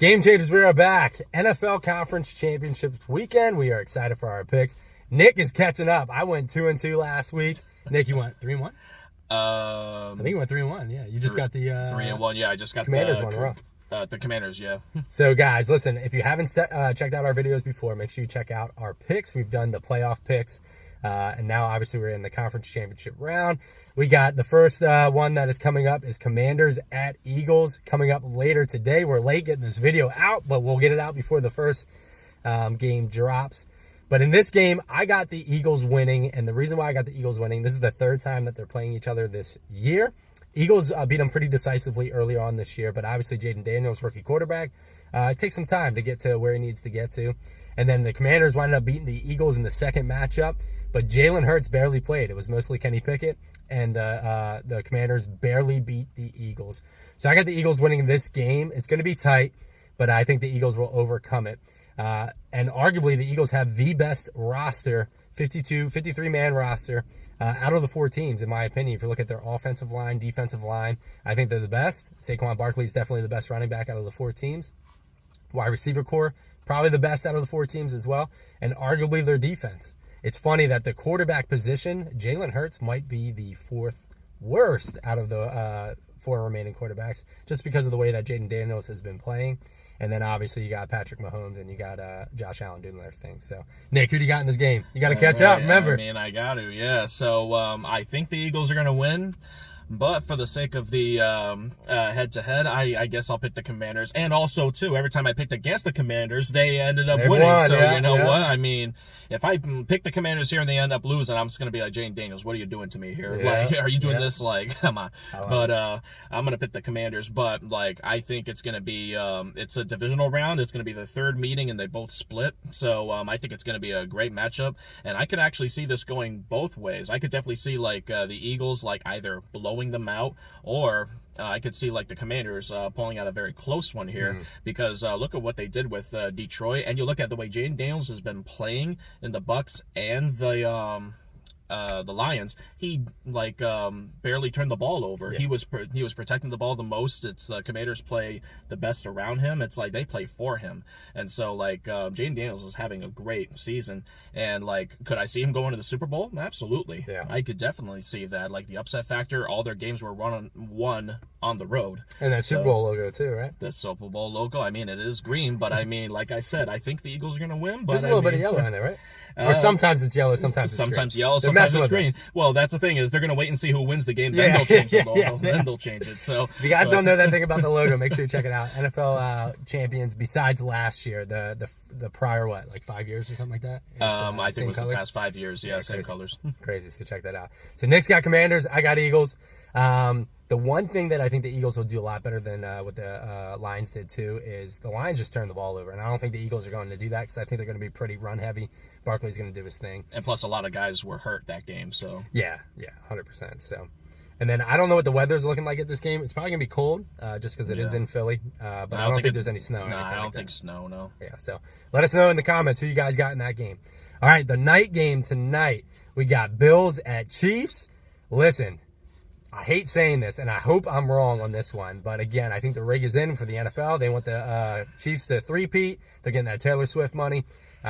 Game Changers, we are back. NFL Conference Championships weekend. We are excited for our picks. Nick is catching up. I went 2-2 last week. Nick, you went 3-1? I think you went 3-1. Yeah, you just got the 3-1. Yeah, I just got Commanders the one row. The Commanders. Yeah. So, guys, listen. If you haven't checked out our videos before, make sure you check out our picks. We've done the playoff picks, and now obviously we're in the conference championship round. We got the first one that is coming up is Commanders at Eagles coming up later today. We're late getting this video out, but we'll get it out before the first game drops. But in this game, I got the Eagles winning, and the reason why I got the Eagles winning, this is the third time that they're playing each other this year. Eagles beat them pretty decisively early on this year, but obviously Jaden Daniels, rookie quarterback, it takes some time to get to where he needs to get to. And then the Commanders wound up beating the Eagles in the second matchup, but Jalen Hurts barely played. It was mostly Kenny Pickett, and the Commanders barely beat the Eagles. So I got the Eagles winning this game. It's going to be tight, but I think the Eagles will overcome it. And arguably, the Eagles have the best roster, 53-man roster, out of the four teams, in my opinion. If you look at their offensive line, defensive line, I think they're the best. Saquon Barkley is definitely the best running back out of the four teams. Wide receiver core, probably the best out of the four teams as well. And arguably their defense. It's funny that the quarterback position, Jalen Hurts might be the fourth worst out of the four remaining quarterbacks, just because of the way that Jaden Daniels has been playing. And then obviously you got Patrick Mahomes and you got Josh Allen doing their thing. So, Nick, who do you got in this game? You got to catch up, remember. I mean, I got to, yeah. So I think the Eagles are going to win. But for the sake of the head-to-head, I guess I'll pick the Commanders. And also, too, every time I picked against the Commanders, they ended up winning. So, you know what? I mean, if I pick the Commanders here and they end up losing, I'm just going to be like, Jane Daniels, what are you doing to me here? Yeah. Like, are you doing this? Like, come on. But I'm going to pick the Commanders. But, like, I think it's going to be it's a divisional round. It's going to be the third meeting, and they both split. So I think it's going to be a great matchup. And I could actually see this going both ways. I could definitely see, like, the Eagles, like, either blowing them out, or I could see like the Commanders pulling out a very close one here, because look at what they did with Detroit, and you look at the way Jaden Daniels has been playing in the Bucks and the Lions. He like barely turned the ball over. Yeah. He was protecting the ball the most. It's the Commanders play the best around him. It's like they play for him, and so like Jaden Daniels is having a great season. And like, could I see him going to the Super Bowl? Absolutely. Yeah, I could definitely see that. Like the upset factor, all their games were won on the road. And that Super Bowl logo too, right? The Super Bowl logo. I mean, it is green, but I mean, like I said, I think the Eagles are going to win. But there's a little bit of yellow in there, right? Or sometimes it's yellow, sometimes it's green. Yellow, sometimes it's green. Well, that's the thing, is they're going to wait and see who wins the game. Then they'll change the logo. Then they'll change it. So if you guys don't know that thing about the logo, make sure you check it out. NFL champions besides last year, the prior, like 5 years or something like that? I think it was the past 5 years. Yeah, same colors. Crazy. So check that out. So Nick's got Commanders. I got Eagles. The one thing that I think the Eagles will do a lot better than what the Lions did too is the Lions just turned the ball over, and I don't think the Eagles are going to do that, because I think they're going to be pretty run heavy. Barkley's going to do his thing, and plus a lot of guys were hurt that game. So yeah, 100%. So, and then I don't know what the weather's looking like at this game. It's probably going to be cold, just because it is in Philly. But I don't think there's any snow. No, I don't think snow. No. Yeah. So let us know in the comments who you guys got in that game. All right, the night game tonight, we got Bills at Chiefs. Listen, I hate saying this, and I hope I'm wrong on this one, but again, I think the rig is in for the NFL. They want the Chiefs to three-peat. They're getting that Taylor Swift money.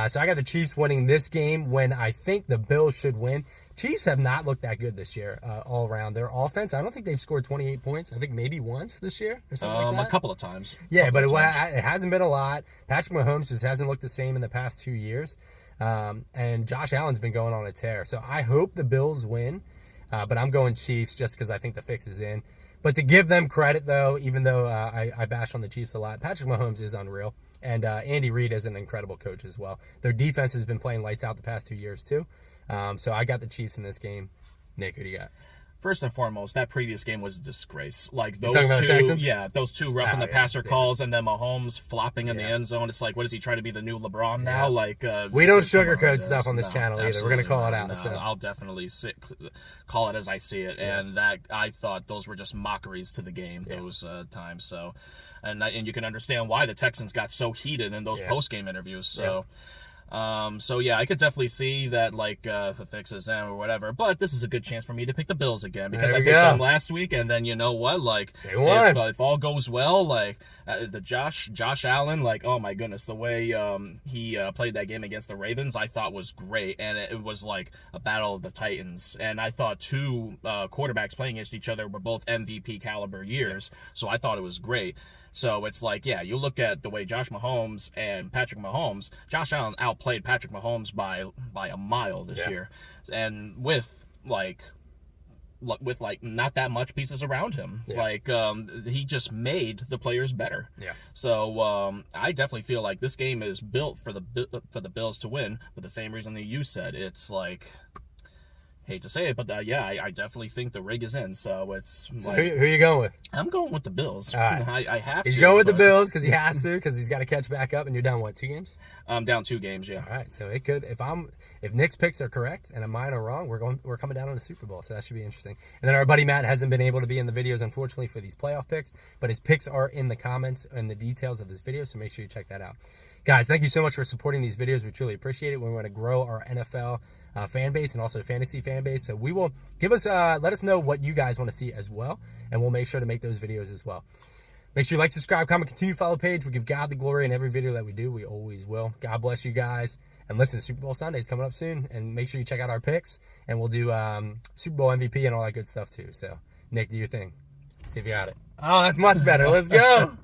So I got the Chiefs winning this game when I think the Bills should win. Chiefs have not looked that good this year all around. Their offense, I don't think they've scored 28 points. I think maybe once this year or something like that. A couple of times. Yeah, but it hasn't been a lot. Patrick Mahomes just hasn't looked the same in the past 2 years. And Josh Allen's been going on a tear. So I hope the Bills win. But I'm going Chiefs just because I think the fix is in. But to give them credit, though, even though I bash on the Chiefs a lot, Patrick Mahomes is unreal. And Andy Reid is an incredible coach as well. Their defense has been playing lights out the past 2 years, too. So I got the Chiefs in this game. Nick, who do you got? First and foremost, that previous game was a disgrace. Like those those two roughing the passer calls, and then Mahomes flopping in the end zone. It's like, what is he trying to be, the new LeBron now? Like we don't sugarcoat stuff on this channel either. We're gonna call it out. No, so I'll definitely call it as I see it. And that, I thought those were just mockeries to the game those times. So, and you can understand why the Texans got so heated in those post game interviews. So. So yeah, I could definitely see that, like, if it fixes them or whatever. But this is a good chance for me to pick the Bills again, because I picked them last week, and then you know what? Like, they won. If all goes well, like the Josh Allen, like, oh my goodness, the way he played that game against the Ravens, I thought was great, and it was like a battle of the Titans. And I thought two quarterbacks playing against each other were both MVP caliber years, so I thought it was great. So it's like, yeah, you look at the way Josh Mahomes and Patrick Mahomes, Josh Allen outplayed Patrick Mahomes by a mile this year, and with not that much pieces around him. Like, he just made the players better. So I definitely feel like this game is built for the Bills to win, for the same reason that you said. It's like, hate to say it, but yeah, I definitely think the rig is in. So it's like, who are you going with? I'm going with the Bills. All right. I have He's to. going with the Bills because he has to, because he's got to catch back up. And you're down, what, 2 games? I'm down 2 games, yeah. All right, so it could, if Nick's picks are correct and mine are wrong, we're coming down on the Super Bowl, so that should be interesting. And then our buddy Matt hasn't been able to be in the videos, unfortunately, for these playoff picks, but his picks are in the comments and the details of this video, so make sure you check that out. Guys, thank you so much for supporting these videos. We truly appreciate it. We want to grow our NFL fan base and also fantasy fan base. So we will let us know what you guys want to see as well, and we'll make sure to make those videos as well. Make sure you like, subscribe, comment, continue to follow the page. We give God the glory in every video that we do. We always will. God bless you guys. And listen, Super Bowl Sunday is coming up soon, and make sure you check out our picks, and we'll do Super Bowl MVP and all that good stuff too. So Nick, do your thing. See if you got it. Oh, that's much better. Let's go.